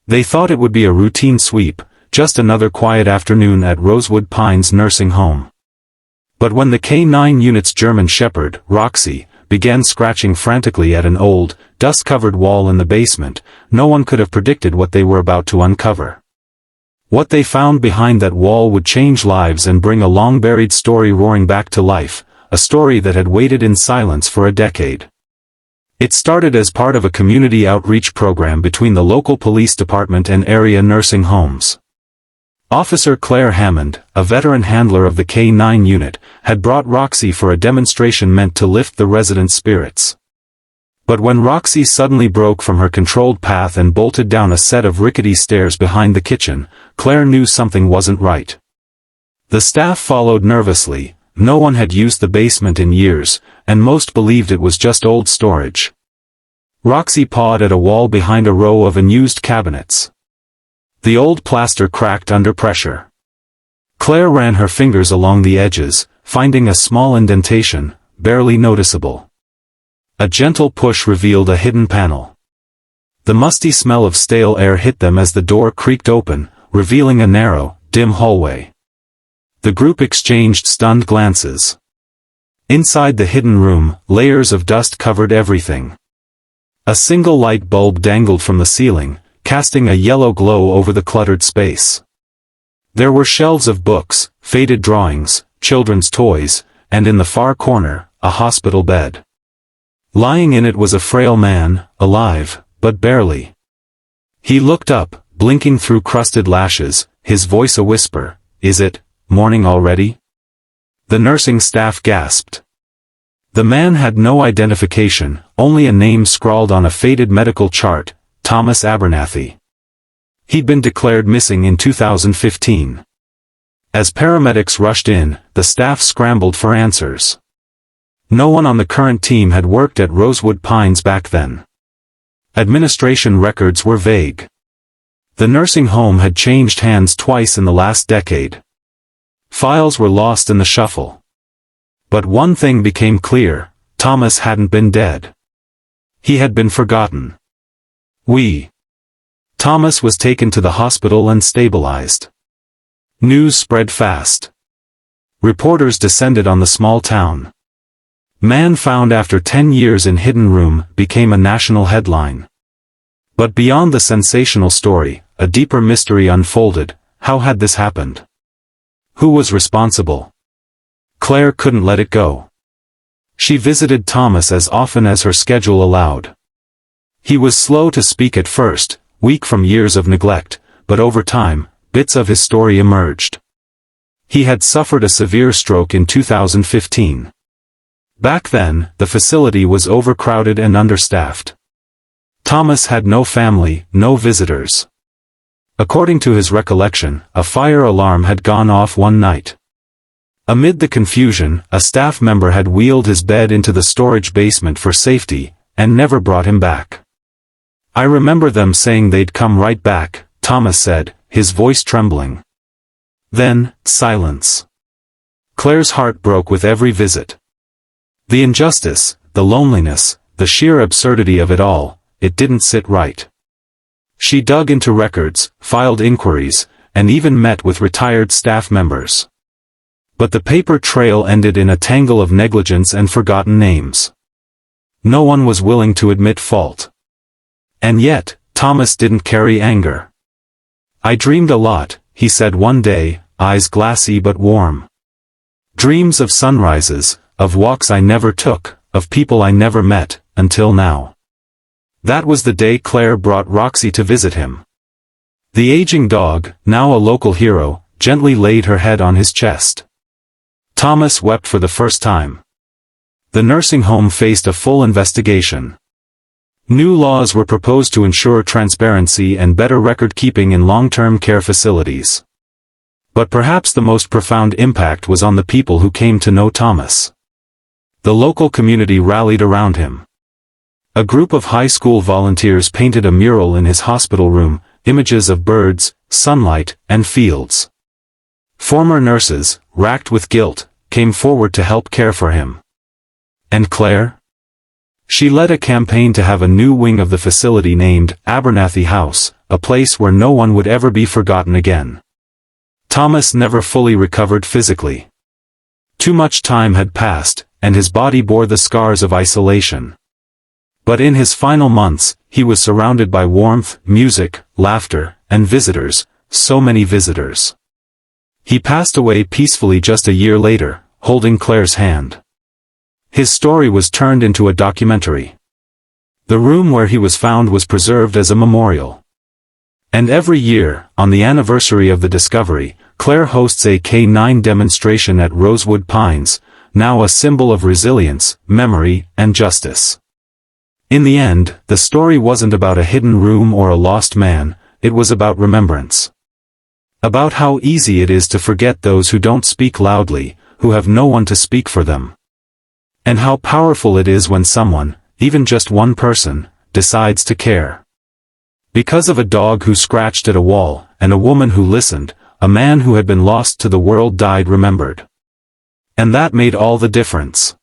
They thought it would be a routine sweep, just another quiet afternoon at Rosewood Pines Nursing Home. But when the K-9 unit's German Shepherd, Roxy, began scratching frantically at an old, dust-covered wall in the basement, no one could have predicted what they were about to uncover. What they found behind that wall would change lives and bring a long-buried story roaring back to life, a story that had waited in silence for a decade. It started as part of a community outreach program between the local police department and area nursing homes. Officer Claire Hammond, a veteran handler of the K-9 unit, had brought Roxy for a demonstration meant to lift the residents' spirits. But when Roxy suddenly broke from her controlled path and bolted down a set of rickety stairs behind the kitchen, Claire knew something wasn't right. The staff followed nervously. No one had used the basement in years, and most believed it was just old storage. Roxy pawed at a wall behind a row of unused cabinets. The old plaster cracked under pressure. Claire ran her fingers along the edges, finding a small indentation, barely noticeable. A gentle push revealed a hidden panel. The musty smell of stale air hit them as the door creaked open, revealing a narrow, dim hallway. The group exchanged stunned glances. Inside the hidden room, layers of dust covered everything. A single light bulb dangled from the ceiling, casting a yellow glow over the cluttered space. There were shelves of books, faded drawings, children's toys, and in the far corner, a hospital bed. Lying in it was a frail man, alive, but barely. He looked up, blinking through crusted lashes, his voice a whisper, "Is it morning already?" The nursing staff gasped. The man had no identification, only a name scrawled on a faded medical chart, Thomas Abernathy. He'd been declared missing in 2015. As paramedics rushed in, the staff scrambled for answers. No one on the current team had worked at Rosewood Pines back then. Administration records were vague. The nursing home had changed hands twice in the last decade. Files were lost in the shuffle. But one thing became clear: Thomas hadn't been dead. He had been forgotten. Thomas was taken to the hospital and stabilized. News spread fast. Reporters descended on the small town. Man found after 10 years in hidden room became a national headline. But beyond the sensational story, a deeper mystery unfolded. How had this happened? Who was responsible? Claire couldn't let it go. She visited Thomas as often as her schedule allowed. He was slow to speak at first, weak from years of neglect, but over time, bits of his story emerged. He had suffered a severe stroke in 2015. Back then, the facility was overcrowded and understaffed. Thomas had no family, no visitors. According to his recollection, a fire alarm had gone off one night. Amid the confusion, a staff member had wheeled his bed into the storage basement for safety, and never brought him back. "I remember them saying they'd come right back," Thomas said, his voice trembling. Then, silence. Claire's heart broke with every visit. The injustice, the loneliness, the sheer absurdity of it all, it didn't sit right. She dug into records, filed inquiries, and even met with retired staff members. But the paper trail ended in a tangle of negligence and forgotten names. No one was willing to admit fault. And yet, Thomas didn't carry anger. "I dreamed a lot," he said one day, eyes glassy but warm. "Dreams of sunrises, of walks I never took, of people I never met, until now." That was the day Claire brought Roxy to visit him. The aging dog, now a local hero, gently laid her head on his chest. Thomas wept for the first time. The nursing home faced a full investigation. New laws were proposed to ensure transparency and better record-keeping in long-term care facilities. But perhaps the most profound impact was on the people who came to know Thomas. The local community rallied around him. A group of high school volunteers painted a mural in his hospital room, images of birds, sunlight, and fields. Former nurses, racked with guilt, came forward to help care for him. And Claire? She led a campaign to have a new wing of the facility named Abernathy House, a place where no one would ever be forgotten again. Thomas never fully recovered physically. Too much time had passed, and his body bore the scars of isolation. But in his final months, he was surrounded by warmth, music, laughter, and visitors, so many visitors. He passed away peacefully just a year later, holding Claire's hand. His story was turned into a documentary. The room where he was found was preserved as a memorial. And every year, on the anniversary of the discovery, Claire hosts a K9 demonstration at Rosewood Pines, now a symbol of resilience, memory, and justice. In the end, the story wasn't about a hidden room or a lost man, it was about remembrance. About how easy it is to forget those who don't speak loudly, who have no one to speak for them. And how powerful it is when someone, even just one person, decides to care. Because of a dog who scratched at a wall, and a woman who listened, a man who had been lost to the world died remembered. And that made all the difference.